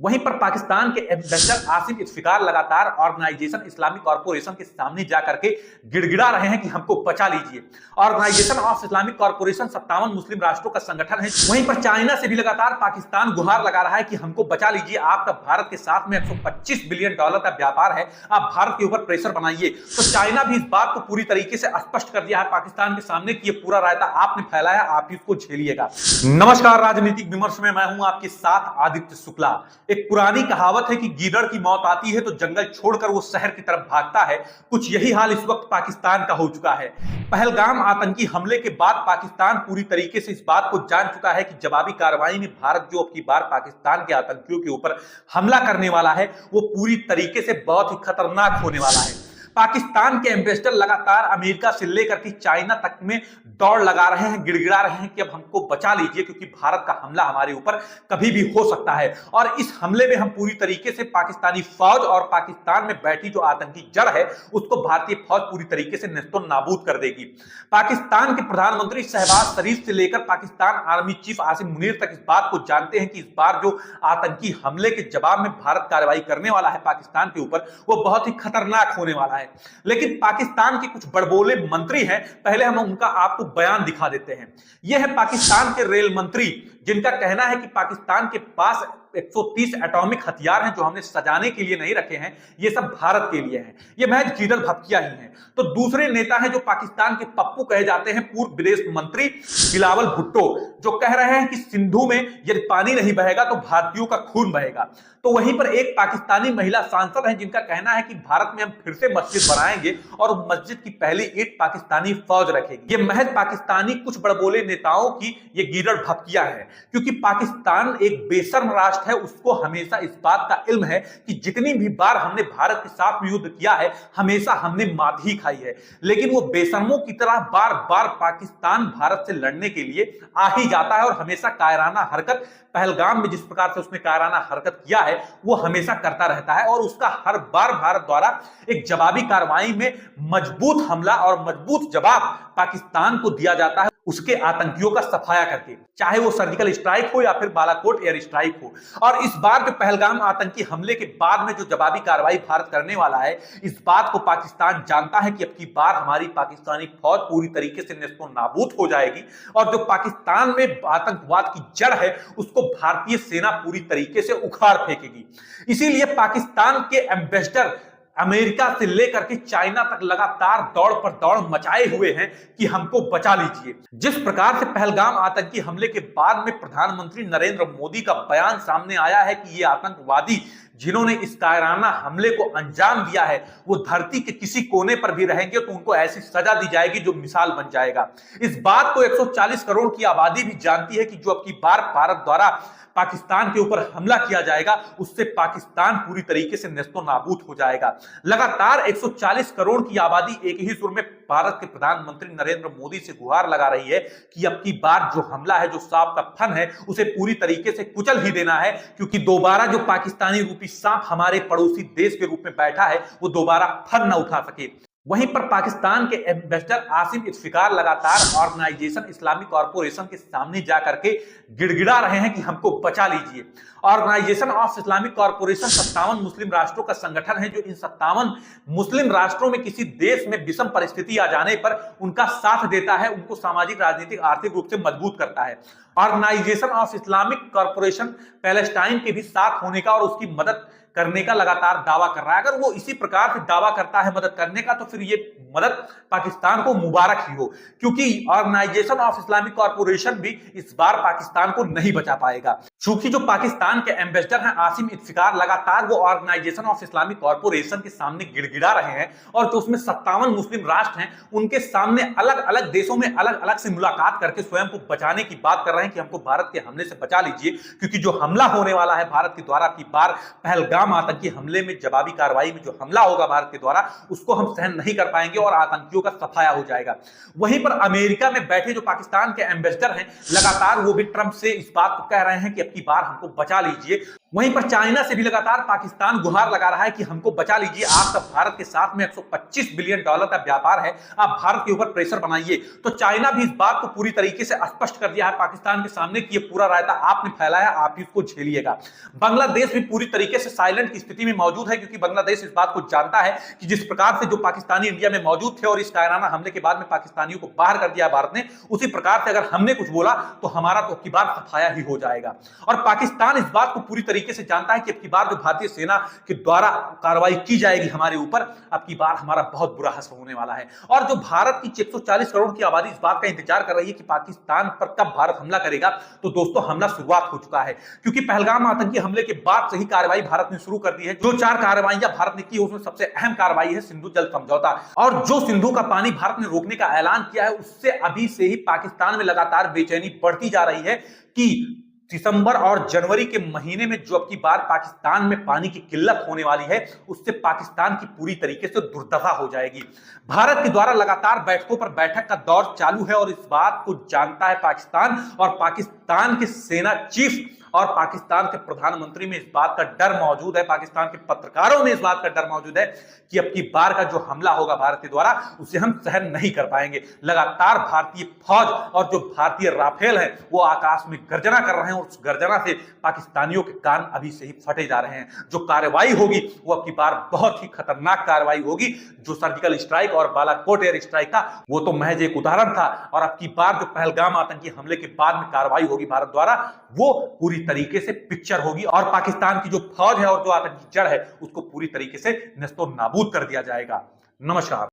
वहीं पर पाकिस्तान के एम्बेसडर आसिम इत्तिकार लगातार ऑर्गेनाइजेशन इस्लामिक कॉर्पोरेशन के सामने जाकर के गिड़गिड़ा रहे हैं कि हमको बचा लीजिए। ऑर्गेनाइजेशन ऑफ इस्लामिक कॉर्पोरेशन 57 मुस्लिम राष्ट्रों का संगठन है। वहीं पर चाइना से भी लगातार पाकिस्तान गुहार लगा रहा है कि हमको बचा लीजिए, आपका भारत के साथ में $125 बिलियन का व्यापार है, आप भारत के ऊपर प्रेशर बनाइए। तो चाइना भी इस बात को पूरी तरीके से स्पष्ट कर दिया है पाकिस्तान के सामने कि ये पूरा रायता आपने फैलाया, आप इसको झेलिएगा। नमस्कार, राजनीतिक विमर्श में मैं हूं आपके साथ आदित्य शुक्ला। एक पुरानी कहावत है कि गीदड़ की मौत आती है तो जंगल छोड़कर वो शहर की तरफ भागता है। कुछ यही हाल इस वक्त पाकिस्तान का हो चुका है। पहलगाम आतंकी हमले के बाद पाकिस्तान पूरी तरीके से इस बात को जान चुका है कि जवाबी कार्रवाई में भारत जो अब की बार पाकिस्तान के आतंकियों के ऊपर हमला करने वाला है वो पूरी तरीके से बहुत ही खतरनाक होने वाला है। पाकिस्तान के एम्बेसडर लगातार अमेरिका से लेकर के चाइना तक में दौड़ लगा रहे हैं, गिड़गिड़ा रहे हैं कि अब हमको बचा लीजिए, क्योंकि भारत का हमला हमारे ऊपर कभी भी हो सकता है। और इस हमले में हम पूरी तरीके से पाकिस्तानी फौज और पाकिस्तान में बैठी जो आतंकी जड़ है उसको भारतीय फौज पूरी तरीके से नेस्तो नाबूद कर देगी। पाकिस्तान के प्रधानमंत्री शहबाज शरीफ से लेकर पाकिस्तान आर्मी चीफ आसिम मुनीर तक इस बात को जानते हैं कि इस बार जो आतंकी हमले के जवाब में भारत कार्रवाई करने वाला है पाकिस्तान के ऊपर वो बहुत ही खतरनाक होने वाला है। लेकिन पाकिस्तान के कुछ बड़बोले मंत्री हैं, पहले हम उनका आपको बयान दिखा देते हैं। यह है पाकिस्तान के रेल मंत्री, जिनका कहना है कि पाकिस्तान के पास 130 एटॉमिक हथियार हैं जो हमने सजाने के लिए नहीं रखे हैं, ये सब भारत के लिए हैं, ये महज गीदड़ भपकिया ही हैं। तो दूसरे नेता हैं जो पाकिस्तान के पप्पू कहे जाते हैं, पूर्व विदेश मंत्री बिलावल भुट्टो, जो कह रहे हैं कि सिंधु में यदि पानी नहीं बहेगा तो भारतीयों का खून बहेगा। तो वहीं पर एक पाकिस्तानी महिला सांसद हैं जिनका कहना है कि भारत में हम फिर से मस्जिद बनाएंगे और मस्जिद की पहली ईंट पाकिस्तानी फौज रखेगी। ये महज पाकिस्तानी कुछ बड़बोले नेताओं की ये गीदड़ भपकिया है, क्योंकि पाकिस्तान एक बेशर्म राष्ट्र है। उसको हमेशा इस बात का इल्म है कि जितनी भी बार हमने भारत के साथ युद्ध किया है हमेशा हमने मात ही खाई है, लेकिन वो बेशर्मों की तरह बार बार पाकिस्तान भारत से लड़ने के लिए आ ही जाता है और हमेशा कायराना हरकत, पहलगाम में जिस प्रकार से उसने कायराना हरकत किया है वो हमेशा करता रहता है। और उसका हर बार भारत द्वारा एक जवाबी कार्रवाई में मजबूत हमला और मजबूत जवाब पाकिस्तान को दिया जाता है, उसके आतंकियों का सफाया करके, चाहे वो सर्जिकल स्ट्राइक हो या फिर बालाकोट एयर स्ट्राइक हो। और इस बार जो पहलगाम आतंकी हमले के बाद में जो जवाबी कार्रवाई भारत करने वाला है, इस बात को पाकिस्तान जानता है कि अब की बार हमारी पाकिस्तानी फौज पूरी तरीके से नेस्तो नाबूद हो जाएगी और जो पाकिस्तान में आतंकवाद की जड़ है उसको भारतीय सेना पूरी तरीके से उखाड़ फेंकेगी। इसीलिए पाकिस्तान के एम्बेसडर अमेरिका से लेकर के चाइना तक लगातार दौड़ पर दौड़ मचाए हुए हैं कि हमको बचा लीजिए। जिस प्रकार से पहलगाम आतंकी हमले के बाद में प्रधानमंत्री नरेंद्र मोदी का बयान सामने आया है कि ये आतंकवादी जिन्होंने इस कायराना हमले को अंजाम दिया है वो धरती के किसी कोने पर भी रहेंगे तो उनको ऐसी सजा दी जाएगी जो मिसाल बन जाएगा। इस बात को 140 करोड़ की आबादी भी जानती है कि जो अब की बार भारत द्वारा पाकिस्तान के ऊपर हमला किया जाएगा उससे पाकिस्तान पूरी तरीके से नेस्तो नाबूद हो जाएगा। लगातार 140 करोड़ की आबादी एक ही सुर में भारत के प्रधानमंत्री नरेंद्र मोदी से गुहार लगा रही है कि अब की बार जो हमला है, जो सांप का फन है, उसे पूरी तरीके से कुचल ही देना है, क्योंकि दोबारा जो पाकिस्तानी रूपी सांप हमारे पड़ोसी देश के रूप में बैठा है वो दोबारा फन न उठा सके। वहीं पर पाकिस्तान के एम्बेसडर आसिम इत्तिकार लगातार ऑर्गेनाइजेशन इस्लामिक कॉर्पोरेशन के सामने जाकर के गिड़गिड़ा रहे हैं कि हमको बचा लीजिए। ऑर्गेनाइजेशन ऑफ इस्लामिक कॉर्पोरेशन 57 मुस्लिम राष्ट्रों का संगठन है जो इन 57 मुस्लिम राष्ट्रों में किसी देश में विषम परिस्थिति आ जाने पर उनका साथ देता है, उनको सामाजिक, राजनीतिक, आर्थिक रूप से मजबूत करता है। Organisation of Islamic corporation Palestine के भी साथ होने का और उसकी मदद करने का लगातार दावा कर रहा है। अगर वो इसी प्रकार से दावा करता है मदद करने का तो फिर ये मदद पाकिस्तान को मुबारक ही हो, क्योंकि ऑर्गेनाइजेशन ऑफ इस्लामिक कॉर्पोरेशन भी इस बार पाकिस्तान को नहीं बचा पाएगा। चूंकि जो पाकिस्तान के एम्बेसडर हैं आसिम इत्तिकार लगातार वो ऑर्गेनाइजेशन ऑफ इस्लामिक कॉर्पोरेशन के सामने गिड़गिड़ा रहे हैं और जो उसमें 57 मुस्लिम राष्ट्र हैं उनके सामने अलग अलग देशों में अलग अलग से मुलाकात करके स्वयं को बचाने की बात कर रहे हैं कि हमको भारत के हमले से बचा लीजिए, क्योंकि जो हमला होने वाला है भारत के द्वारा की बार पहलगाम आतंकी हमले में, जवाबी कार्रवाई में जो हमला होगा भारत के द्वारा, उसको हम सहन नहीं कर पाएंगे और आतंकियों का सफाया हो जाएगा। वहीं पर अमेरिका में बैठे जो पाकिस्तान के एम्बेसडर हैं लगातार वो भी ट्रंप से इस बात को कह रहे हैं कि अब अब की बार हमको बचा लीजिए। वहीं पर चाइना से भी लगातार पाकिस्तान गुहार लगा रहा है कि हमको बचा लीजिए, आप सब भारत के साथ में $125 बिलियन का व्यापार है, आप भारत के ऊपर प्रेशर बनाइए। तो चाइना भी इस बात को पूरी तरीके से स्पष्ट कर दिया है पाकिस्तान के सामने कि ये पूरा रायता आपने फैलाया, आप इसको झेलिएगा। बांग्लादेश भी पूरी तरीके से साइलेंट की स्थिति में मौजूद है, क्योंकि बांग्लादेश इस बात को जानता है कि जिस प्रकार से जो पाकिस्तानी इंडिया में मौजूद थे और इस कायराना हमले के बाद में पाकिस्तानियों को बाहर कर दिया भारत ने, उसी प्रकार से अगर हमने कुछ बोला तो हमारा तो अब की बार सफाया ही हो जाएगा। और पाकिस्तान इस बात को पूरी तरीके से जानता है कि अब की बार जो भारतीय सेना के द्वारा कार्रवाई की जाएगी हमारे ऊपर, अब की बार हमारा बहुत बुरा हश्र होने वाला है। और जो भारत की 140 करोड़ की आबादी इस बात का इंतजार कर रही है कि पाकिस्तान पर कब भारत हमला करेगा, तो दोस्तों हमला शुरुआत हो चुका है, क्योंकि पहलगाम आतंकी हमले के बाद से ही कार्रवाई भारत ने शुरू कर दी है। जो 4 कार्रवाइयां भारत ने की उसमें सबसे अहम कार्रवाई है सिंधु जल समझौता, और जो सिंधु का पानी भारत ने रोकने का ऐलान किया है, उससे अभी से ही पाकिस्तान में लगातार बेचैनी बढ़ती जा रही है कि दिसंबर और जनवरी के महीने में जो अब की बार पाकिस्तान में पानी की किल्लत होने वाली है, उससे पाकिस्तान की पूरी तरीके से दुर्दशा हो जाएगी। भारत के द्वारा लगातार बैठकों पर बैठक का दौर चालू है और इस बात को जानता है पाकिस्तान, और पाकिस्तान के सेना चीफ और पाकिस्तान के प्रधानमंत्री में इस बात का डर मौजूद है, पाकिस्तान के पत्रकारों में इस बात का डर मौजूद है कि अब की बार का जो हमला होगा भारत के द्वारा, उसे हम सहन नहीं कर पाएंगे। लगातार भारतीय फौज और जो भारतीय राफेल है वो आकाश में गर्जना कर रहे हैं, और उस गर्जना से पाकिस्तानियों के कान अभी से ही फटे जा रहे हैं। जो कार्रवाई होगी वो अब की बार बहुत ही खतरनाक कार्रवाई होगी। जो सर्जिकल स्ट्राइक और बालाकोट एयर स्ट्राइक था वो तो महज एक उदाहरण था, और अब की बार जो पहलगाम आतंकी हमले के बाद में कार्रवाई होगी भारत द्वारा, वो पूरी तरीके से पिक्चर होगी, और पाकिस्तान की जो फौज है और जो आतंकी जड़ है उसको पूरी तरीके से नेस्तो नाबूद कर दिया जाएगा। नमस्कार।